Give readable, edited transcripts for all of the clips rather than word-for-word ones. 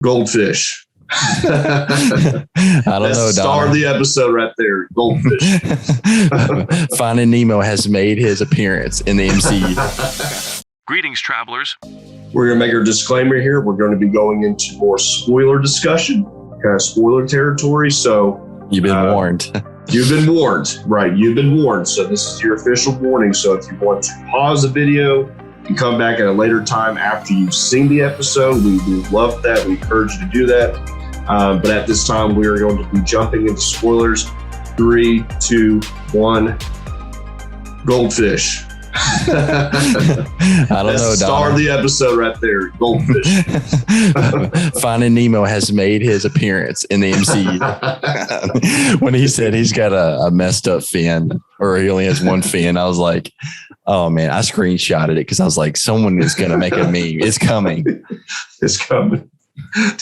Goldfish. I don't know. The star of the episode right there. Goldfish. Finding Nemo has made his appearance in the MCU. Greetings, travelers. We're going to make our disclaimer here. We're going to be going into more spoiler discussion, kind of spoiler territory. So you've been warned. You've been warned, right? You've been warned. So this is your official warning. So if you want to pause the video and come back at a later time after you've seen the episode, we love that. We encourage you to do that. But at this time, we are going to be jumping into spoilers. 3, 2, 1. Goldfish. I don't know. Star of the episode right there. Goldfish. Finding Nemo has made his appearance in the MCU. When he said he's got a messed up fin, or he only has one fin, I was like, oh man, I screenshotted it because I was like, someone is going to make a meme. It's coming. It's coming.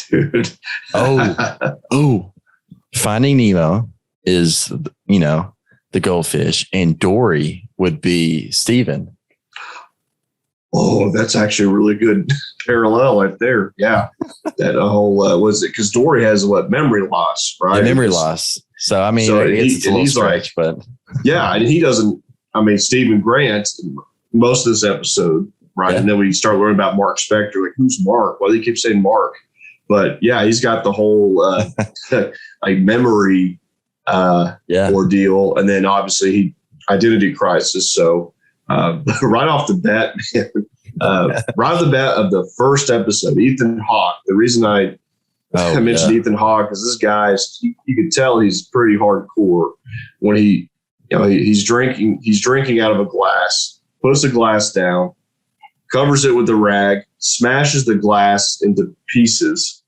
Dude. Oh, Finding Nemo is, the goldfish, and Dory would be Steven. Oh, that's actually a really good parallel right there. Yeah. That whole, was it? Because Dory has memory loss, right? Yeah, memory loss. So, I mean, it's a little stretch, but. Yeah. And he doesn't, Stephen Grant, most of this episode, right? Yeah. And then we start learning about Mark Spector. Like, who's Mark? Well, they keep saying Mark. But yeah, he's got the whole memory ordeal. And then obviously identity crisis. So right off the bat, right off the bat of the first episode, Ethan Hawke. The reason I mentioned Ethan Hawke is this guy, you can tell he's pretty hardcore when he's drinking out of a glass, puts the glass down, covers it with a rag, smashes the glass into pieces,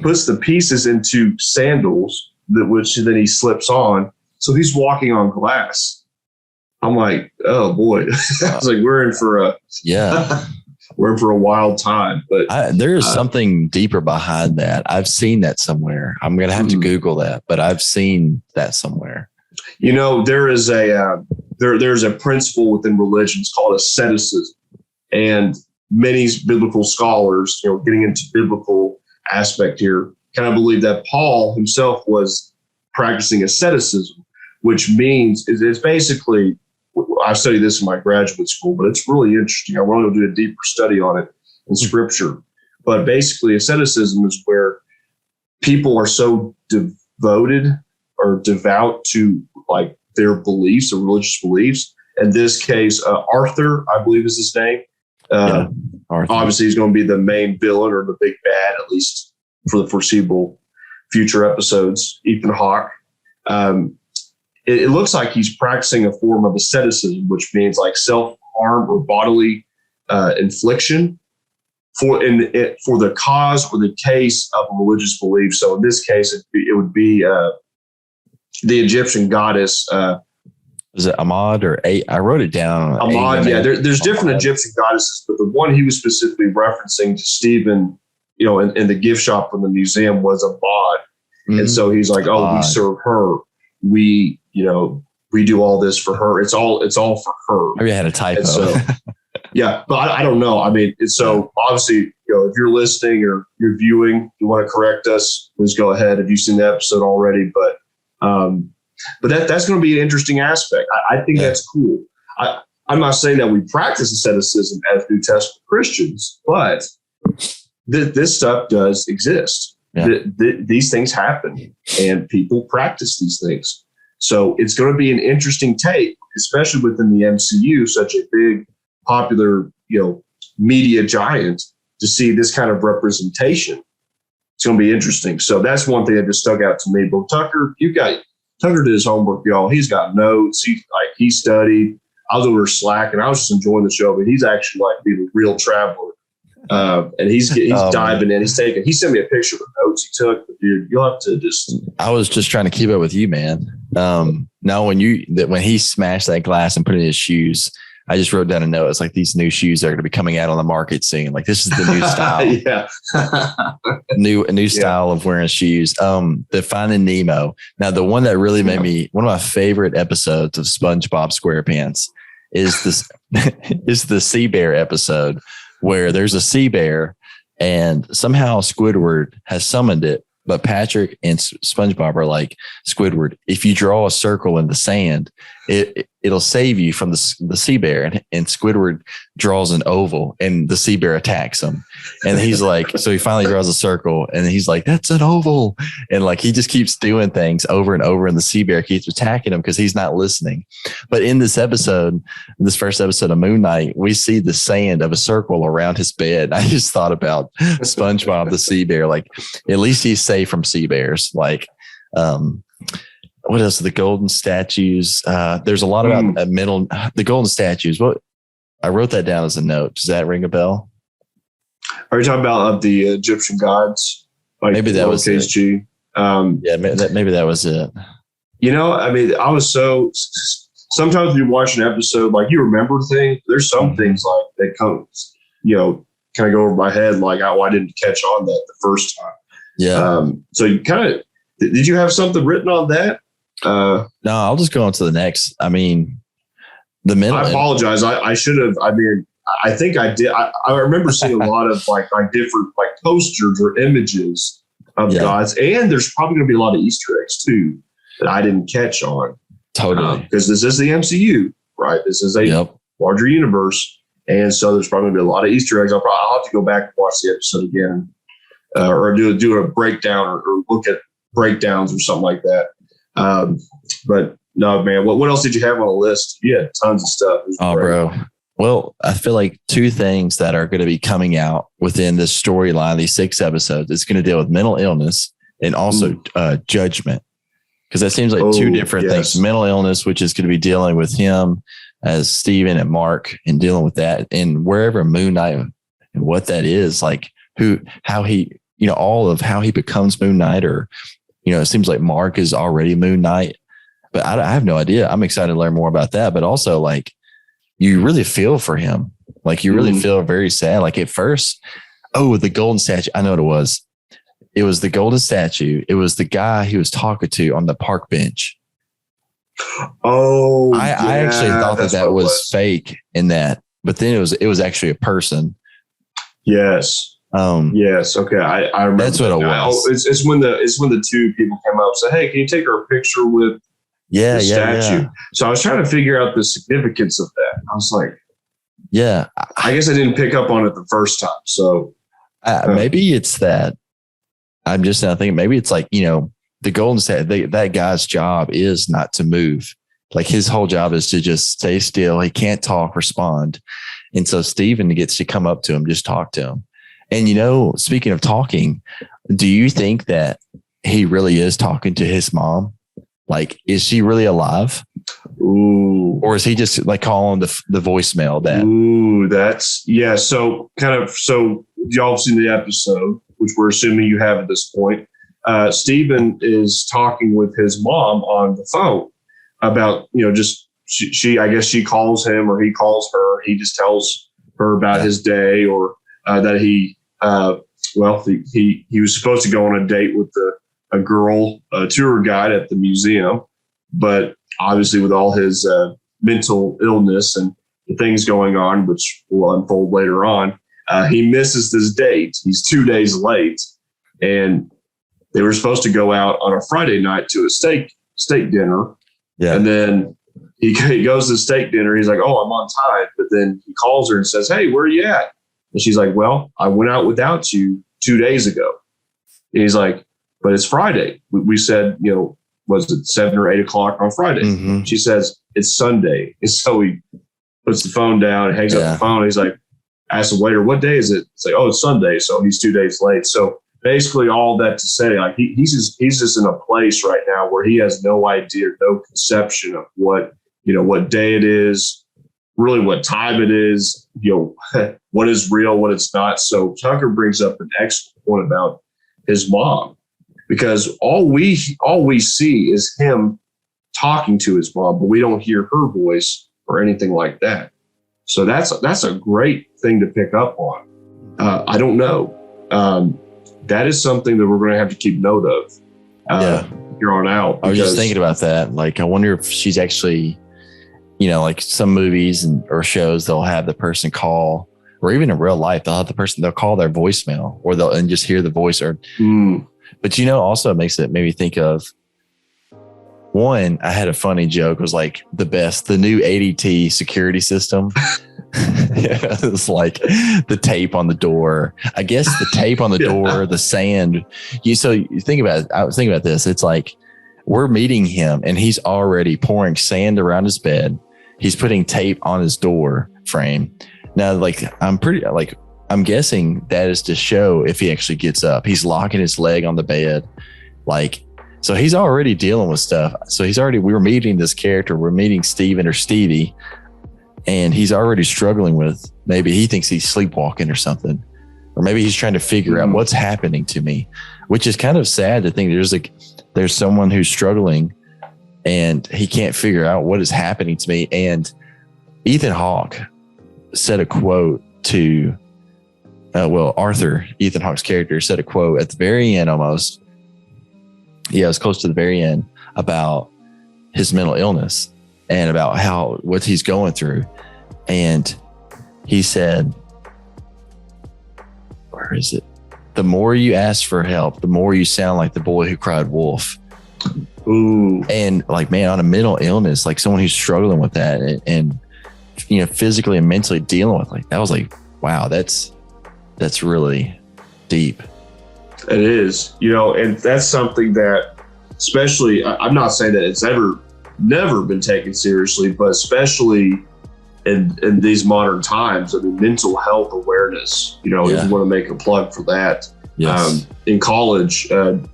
puts the pieces into sandals, which then he slips on. So he's walking on glass. I'm like, oh boy. It's like we're in for a wild time. But there is something deeper behind that. I've seen that somewhere. I'm gonna have to Google that, but I've seen that somewhere. There is there's a principle within religions called asceticism, and many biblical scholars, getting into biblical aspect here, kind of believe that Paul himself was practicing asceticism, which means it's basically, I studied this in my graduate school, but it's really interesting. I want to do a deeper study on it in scripture. But basically, asceticism is where people are so devoted or devout to like their beliefs or religious beliefs. In this case, Arthur, I believe is his name. Obviously, he's going to be the main villain or the big bad, at least for the foreseeable future episodes. Ethan Hawke. It looks like he's practicing a form of asceticism, which means like self-harm or bodily infliction for the cause or the case of a religious belief. So in this case, it would be the Egyptian goddess. Was it Ahmad or I wrote it down. Ahmad, yeah. There's different Egyptian goddesses, but the one he was specifically referencing to Stephen, in the gift shop from the museum was Ahmad. Mm-hmm. And so he's like, we serve her. We do all this for her. It's all for her. Maybe I had a typo. So, yeah, but I don't know. So obviously, if you're listening or you're viewing, you want to correct us, please go ahead if you've seen the episode already. But that's going to be an interesting aspect. I think that's cool. I'm not saying that we practice asceticism as New Testament Christians, but this stuff does exist. Yeah. These things happen and people practice these things. So it's going to be an interesting take, especially within the MCU, such a big, popular, media giant, to see this kind of representation. It's going to be interesting. So that's one thing that just stuck out to me. But Tucker did his homework, y'all. He's got notes. He studied. I was over Slack and I was just enjoying the show, but he's actually like being a real traveler. And he's diving in. He sent me a picture of the notes he took. But dude, you'll have to I was just trying to keep up with you, man. No, when he smashed that glass and put it in his shoes, I just wrote down a note. It's like these new shoes are going to be coming out on the market soon. Like this is the new style. A new style of wearing shoes. The Finding Nemo. Now, the one that really made me, one of my favorite episodes of SpongeBob SquarePants is the sea bear episode, where there's a sea bear and somehow Squidward has summoned it. But Patrick and SpongeBob are like, Squidward, if you draw a circle in the sand, it'll save you from the sea bear. And Squidward draws an oval, and the sea bear attacks him. And he's like, so he finally draws a circle, and he's like, that's an oval. And like, he just keeps doing things over and over, and the sea bear keeps attacking him because he's not listening. But in this episode, this first episode of Moon Knight, we see the sand of a circle around his bed. I just thought about SpongeBob the sea bear. Like, at least he's safe from sea bears. Like, what else? The golden statues. There's a lot about the golden statues. What I wrote that down as a note. Does that ring a bell? Are you talking about the Egyptian gods? Like maybe that was it. G. Maybe that was it. You know, I mean, I was so. Sometimes when you watch an episode, like you remember things. There's some things like that come, kind of go over my head. Like, oh, I didn't catch on that the first time. Yeah. So you kind of did you have something written on that? No, I'll just go on to the next. I mean, the middle. I apologize. I should have. I mean, I think I did. I remember seeing a lot of like different like posters or images of gods, and there's probably going to be a lot of Easter eggs too that I didn't catch on. Totally, because this is the MCU, right? This is a larger universe, and so there's probably going to be a lot of Easter eggs. I'll have to go back and watch the episode again, or do a breakdown or look at breakdowns or something like that. But no, man, what else did you have on the list? You had tons of stuff. Oh, bro. Well, I feel like two things that are going to be coming out within this storyline, these 6 episodes, it's going to deal with mental illness and also judgment. Because that seems like two different things. Mental illness, which is going to be dealing with him as Steven and Mark and dealing with that. And wherever Moon Knight and what that is, like how he, all of how he becomes Moon Knight, or, it seems like Mark is already Moon Knight. But I have no idea. I'm excited to learn more about that. But also, like, you really feel for him. Like, you really feel very sad. Like, at first, the golden statue. I know what it was. It was the golden statue. It was the guy he was talking to on the park bench. Oh, I actually thought that was fake in that, but then it was actually a person. Yes. Yes. Okay. I remember. That's what it was. It's when the two people came up and said, "Hey, can you take our picture with the statue?" Yeah. So I was trying to figure out the significance of that. I was like, "Yeah." I guess I didn't pick up on it the first time. So maybe it's that. I'm just now thinking maybe it's like, the golden statue. That guy's job is not to move. Like, his whole job is to just stay still. He can't talk, respond, and so Steven gets to come up to him, just talk to him. And, speaking of talking, do you think that he really is talking to his mom? Like, is she really alive? Ooh. Or is he just like calling the voicemail that? Ooh, So y'all have seen the episode, which we're assuming you have at this point. Steven is talking with his mom on the phone about, she I guess she calls him or he calls her. He just tells her about his day, or that he was supposed to go on a date with a girl, a tour guide at the museum, but obviously with all his mental illness and the things going on, which will unfold later on, he misses this date. He's 2 days late, and they were supposed to go out on a Friday night to a steak dinner. Yeah. And then he goes to the steak dinner. He's like, "Oh, I'm on time." But then he calls her and says, "Hey, where are you at?" And she's like, "Well, I went out without you 2 days ago." And he's like, "But it's Friday. We said, was it 7 or 8 o'clock on Friday?" Mm-hmm. She says, "It's Sunday." And so he puts the phone down, hangs up the phone. He's like, asks the waiter, "What day is it?" It's like, "Oh, it's Sunday." So he's 2 days late. So basically all that to say, like, he's just in a place right now where he has no idea, no conception of what day it is, really what time it is, what is real, what it's not. So Tucker brings up an excellent point about his mom, because all we see is him talking to his mom, but we don't hear her voice or anything like that. So that's a great thing to pick up on. I don't know. That is something that we're going to have to keep note of here on out. I was just thinking about that. Like, I wonder if she's actually, like some movies or shows, they'll have the person call or even in real life, they'll call their voicemail or and just hear the voice but also it makes it maybe think of one. I had a funny joke. It was like the new ADT security system. It's like the tape on the door. I guess the tape on the door, the sand. So you think about it. I was thinking about this. It's like we're meeting him and he's already pouring sand around his bed. He's putting tape on his door frame. Now, like I'm guessing that is to show if he actually gets up. He's locking his leg on the bed. So he's already dealing with stuff. So we're meeting this character. We're meeting Steven or Stevie. And he's already struggling with, maybe he thinks he's sleepwalking or something, or maybe he's trying to figure out what's happening to me, which is kind of sad to think there's someone who's struggling and he can't figure out what is happening to me. And Ethan Hawke said a quote to, Arthur, Ethan Hawke's character, said a quote at the very end almost. Yeah, it was close to the very end about his mental illness and about what he's going through. And he said, where is it? The more you ask for help, the more you sound like the boy who cried wolf. Ooh. And like, man, on a mental illness, like someone who's struggling with that and physically and mentally dealing with that was like, wow, that's really deep. It is, and that's something that, especially, I'm not saying that it's never been taken seriously, but especially in these modern times, I mean, mental health awareness, if you want to make a plug for that. Yes. In college,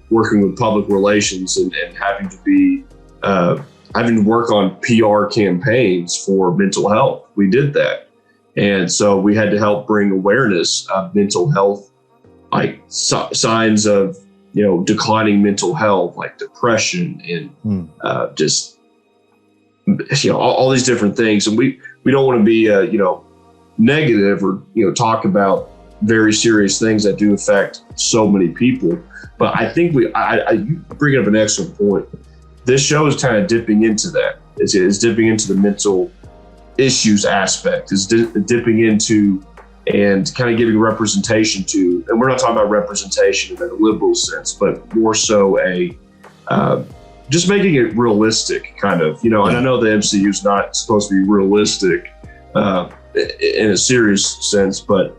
working with public relations and having to work on PR campaigns for mental health, we did that. And so we had to help bring awareness of mental health, like signs of, declining mental health, like depression and just, all these different things. And we don't want to be, negative or, talk about very serious things that do affect so many people. But I think you bring up an excellent point. This show is kind of dipping into that. It's dipping into the mental issues aspect. It's dipping into and kind of giving representation to, and we're not talking about representation in a liberal sense, but more so just making it realistic, kind of, and I know the MCU is not supposed to be realistic in a serious sense, but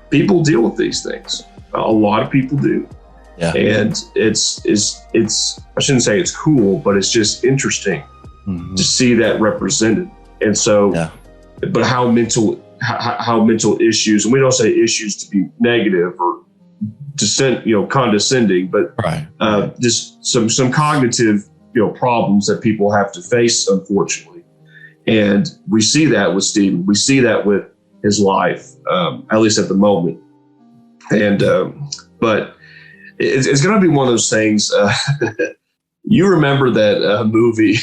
people deal with these things. A lot of people do. Yeah. And it's I shouldn't say it's cool, but it's just interesting to see that represented. And so, but how mental issues, and we don't say issues to be negative or condescending, but just some cognitive, problems that people have to face, unfortunately. And we see that with Steven. We see that with his life, at least at the moment. And, but it's going to be one of those things. You remember that movie?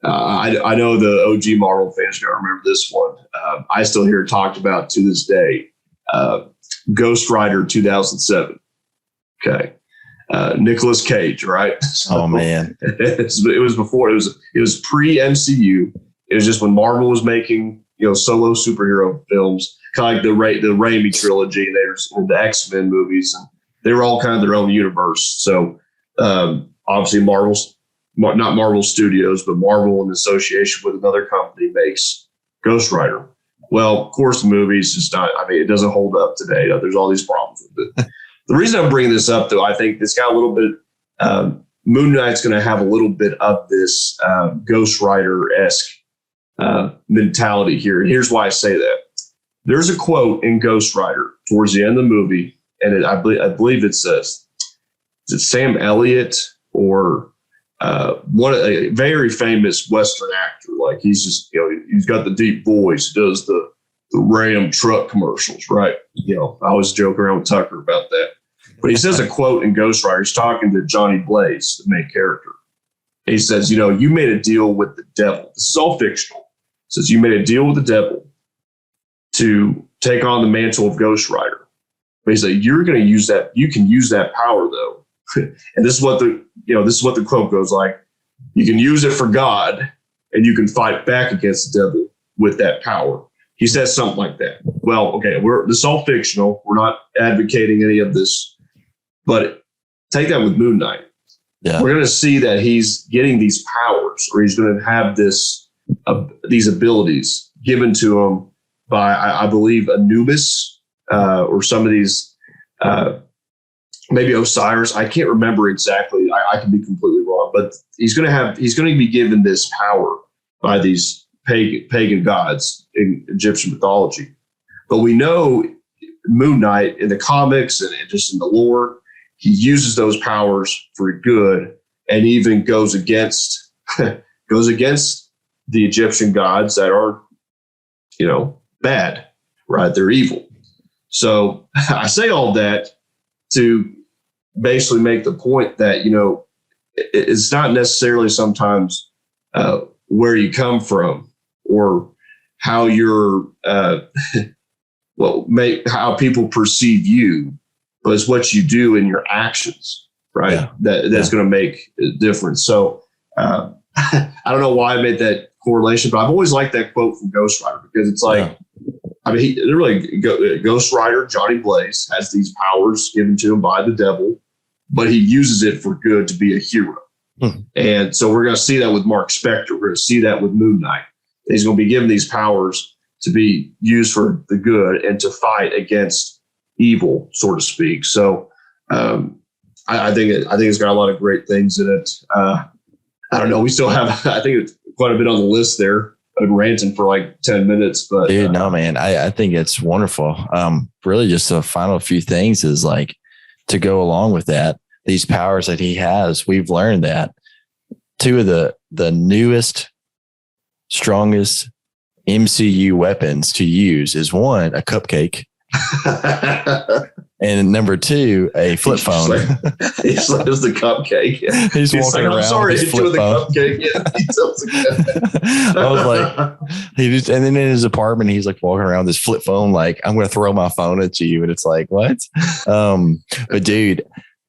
I know the OG Marvel fans are going to remember this one. I still hear it talked about to this day. Ghost Rider 2007. Okay. Nicolas Cage, right? So, oh man. It was before, it was pre-MCU. It was just when Marvel was making, solo superhero films, kind of like the Raimi trilogy, and the X-Men movies, and they were all kind of their own universe. So obviously not Marvel Studios, but Marvel in association with another company makes Ghost Rider. Well, of course, the movie is just not, it doesn't hold up today. There's all these problems with it. The reason I'm bringing this up, though, I think it's got a little bit, Moon Knight's going to have a little bit of this Ghost Rider-esque mentality here. And here's why I say that. There's a quote in Ghost Rider towards the end of the movie, and I believe it says, is it Sam Elliott or a very famous Western actor? Like he's just, he's got the deep voice, does the Ram truck commercials, right? I always joke around with Tucker about that. But he says a quote in Ghost Rider. He's talking to Johnny Blaze, the main character. He says, you made a deal with the devil. This is all fictional. He says, you made a deal with the devil to take on the mantle of Ghost Rider. But he said, you're going to use that. You can use that power, though. And this is what the quote goes like. You can use it for God, and you can fight back against the devil with that power. He says something like that. Well, okay, this is all fictional. We're not advocating any of this, but take that with Moon Knight. Yeah. We're going to see that he's getting these powers, or he's going to have these abilities given to him by, I believe, Anubis or some of these, maybe Osiris. I can't remember exactly. I can be completely wrong, but he's going to be given this power by these pagan gods in Egyptian mythology. But we know Moon Knight in the comics and just in the lore, he uses those powers for good, and even goes against the Egyptian gods that are, bad, right? They're evil. So I say all that to basically make the point that, it's not necessarily sometimes where you come from or how you're, how people perceive you, but it's what you do in your actions, right? Yeah. That's going to make a difference. So I don't know why I made that correlation, but I've always liked that quote from Ghost Rider, because it's like, Ghost Rider, Johnny Blaze, has these powers given to him by the devil, but he uses it for good to be a hero. And so we're going to see that with Mark Spector. We're going to see that with Moon Knight. He's going to be given these powers to be used for the good and to fight against evil, so to speak. So I think it's got a lot of great things in it. I don't know. We still have, I think, it's quite a bit on the list there. I've been ranting for like 10 minutes, but dude, no, man, I think it's wonderful. Really just the final few things is like to go along with that. These powers that he has, we've learned that two of the newest, strongest MCU weapons to use is one, a cupcake. And number two, a flip phone. He slaps the cupcake. He's walking around. I'm sorry, with his flip phone. The cupcake. I was like, and then in his apartment, he's like walking around with his flip phone, like, I'm going to throw my phone at you. And it's like, what? But dude,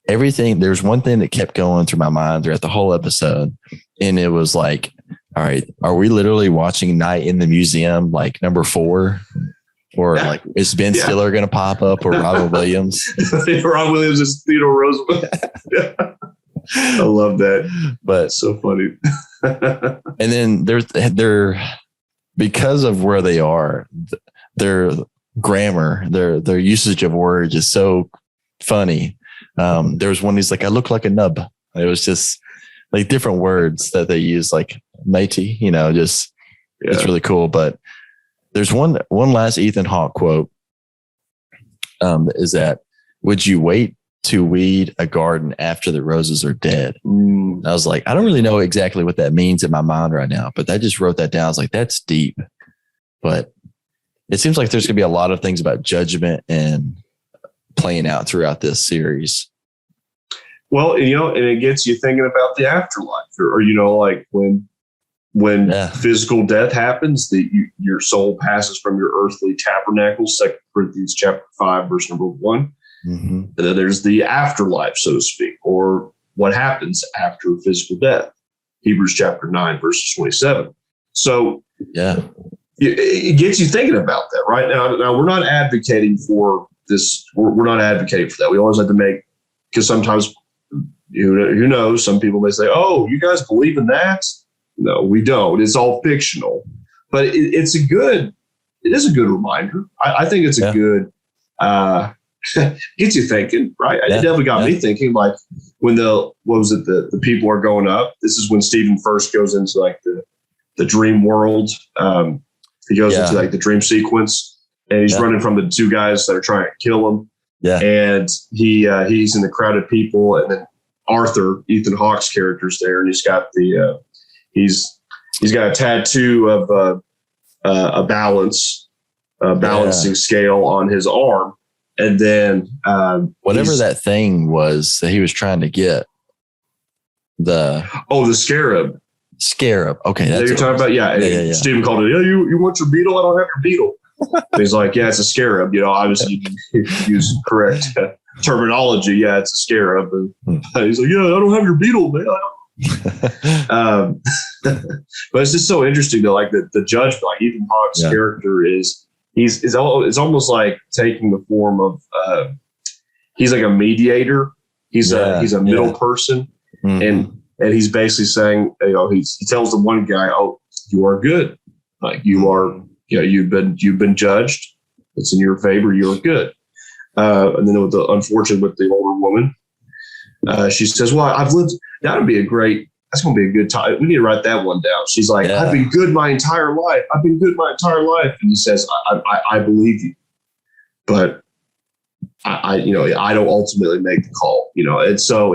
there's one thing that kept going through my mind throughout the whole episode. And it was like, all right, are we literally watching Night in the Museum, like number 4? Or like, is Ben Stiller going to pop up, or Robin Williams? Robin Williams is Theodore Roosevelt. I love that. But so funny. And then they're because of where they are, their grammar, their usage of words is so funny. There was one, he's like, I look like a nub. It was just like different words that they use, like matey, it's really cool. But there's one last Ethan Hawke quote, is that, would you wait to weed a garden after the roses are dead? I was like, I don't really know exactly what that means in my mind right now, but I just wrote that down. I was like, that's deep. But it seems like there's going to be a lot of things about judgment and playing out throughout this series. Well, and it gets you thinking about the afterlife, or like when physical death happens, your soul passes from your earthly tabernacle, 2 Corinthians chapter 5, verse number 1. Mm-hmm. And then there's the afterlife, so to speak, or what happens after physical death, Hebrews chapter 9, verses 27. So it gets you thinking about that, right? Now we're not advocating for this. We're not advocating for that. We always have to because sometimes, who knows, some people may say, oh, you guys believe in that? No, we don't. It's all fictional, but it is a good reminder. I think it's a good, gets you thinking, right? It definitely got me thinking, like when the people are going up. This is when Stephen first goes into like the dream world. He goes into like the dream sequence, and he's running from the two guys that are trying to kill him. Yeah. And he's in the crowd of people, and then Arthur, Ethan Hawke's character's there, and he's got he's got a tattoo of a balancing scale on his arm, and then whatever that thing was that he was trying to get, the scarab. Scarab. Okay, that's what you're talking about. Yeah. Stephen called it. Yeah, you want your beetle? I don't have your beetle. He's like, yeah, it's a scarab. Obviously you use correct terminology. Yeah, it's a scarab. And he's like, yeah, I don't have your beetle, man. But it's just so interesting though, like the judgment, like Ethan Hawke's character it's almost taking the form of he's like a mediator. He's a middle person, and he's basically saying, he tells the one guy, "Oh, you are good. Like you are, you've been judged. It's in your favor. You're good." And then with the older woman, she says, "Well, I've lived. That's going to be a good time. We need to write that one down." She's like, "I've been good my entire life. I've been good my entire life." And he says, I believe you, but I don't ultimately make the call, and so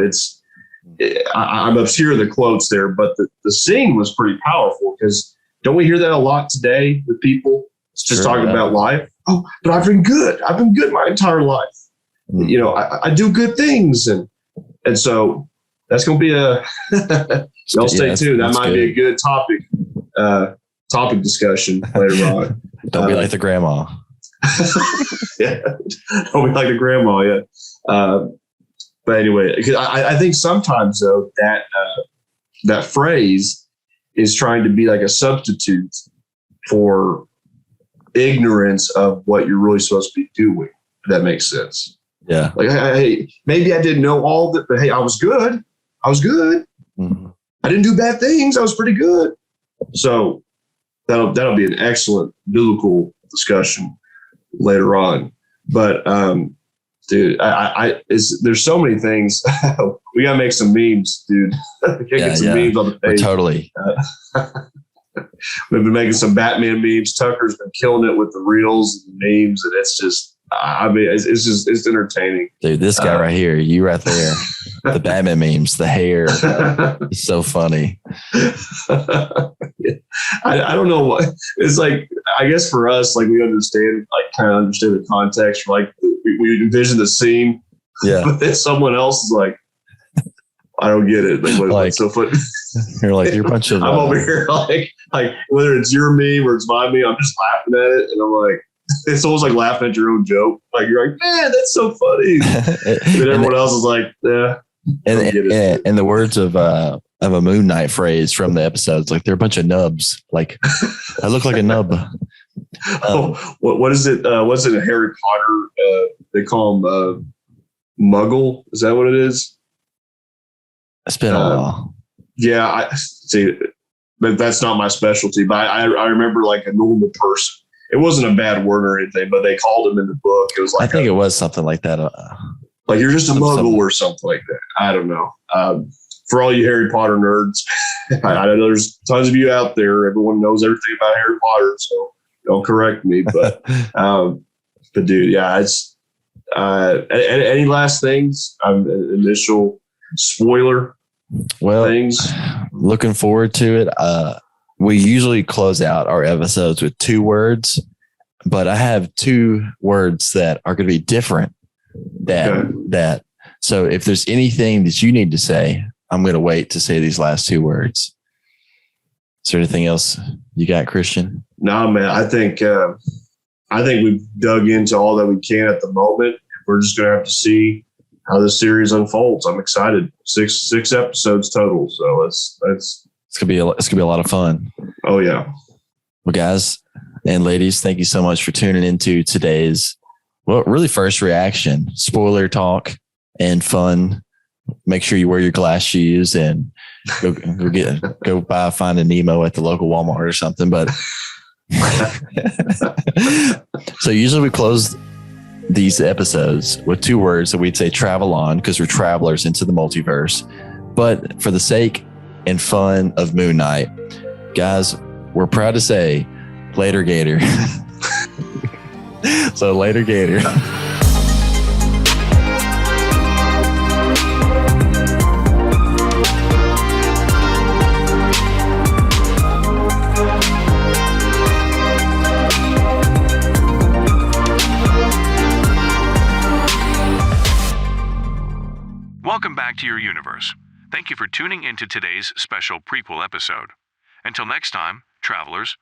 I'm obscure the quotes there, but the scene was pretty powerful because don't we hear that a lot today with people just talking about life? Oh, but I've been good. I've been good my entire life. I do good things. And so that's going to be y'all stay tuned. That might be a good topic discussion later on. Don't be like the grandma. Yeah. Don't be like the grandma. Yeah. But anyway, I think sometimes though that phrase is trying to be like a substitute for ignorance of what you're really supposed to be doing. If that makes sense. Yeah. Like, maybe I didn't know all that, but hey, I was good. Mm-hmm. I didn't do bad things. I was pretty good. So that'll be an excellent biblical discussion later on. But dude, there's so many things. We gotta make some memes, dude. Get some memes on the page. Totally. We've been making some Batman memes. Tucker's been killing it with the reels and the memes, and it's just, it's entertaining. Dude, this guy right here, you right there, the Batman memes, the hair, it's so funny. I don't know what it's like. I guess for us, like we understand, like kind of understand the context. Like we envision the scene, but then someone else is like, I don't get it. Like, what's so funny? You're like, you're a bunch of. I'm over here like whether it's your meme or it's my meme, I'm just laughing at it, and I'm like, it's almost like laughing at your own joke. Like you're like, man, that's so funny. And everyone else is like, yeah. And the words of a Moon Knight phrase from the episodes, like they're a bunch of nubs. Like I look like a nub. What is it? What's it in Harry Potter? They call him Muggle. Is that what it is? It's been a while. Yeah, I see, but that's not my specialty. But I remember like a normal person. It wasn't a bad word or anything, but they called him in the book. It was like I think it was something like that. Like you're just a muggle or something like that. I don't know. For all you Harry Potter nerds, I know there's tons of you out there. Everyone knows everything about Harry Potter, so don't correct me. But dude, yeah, it's any last things? Initial spoiler things. Looking forward to it. We usually close out our episodes with 2 words, but I have 2 words that are going to be different. So if there's anything that you need to say, I'm going to wait to say these last 2 words. Is there anything else you got, Christian? No, man. I think we've dug into all that we can at the moment. We're just going to have to see how this series unfolds. I'm excited. 6 episodes total, so it's gonna be a lot of fun. Oh yeah. Well, guys and ladies, thank you so much for tuning into today's really first reaction, spoiler talk and fun. Make sure you wear your glass shoes and go buy Finding Nemo at the local Walmart or something. But so usually we close these episodes with 2 words that we'd say travel on, because we're travelers into the multiverse. But for the sake and fun of Moon Knight, guys, we're proud to say later, Gator. So later, Gator. Welcome back to your universe. Thank you for tuning into today's special prequel episode. Until next time, travelers,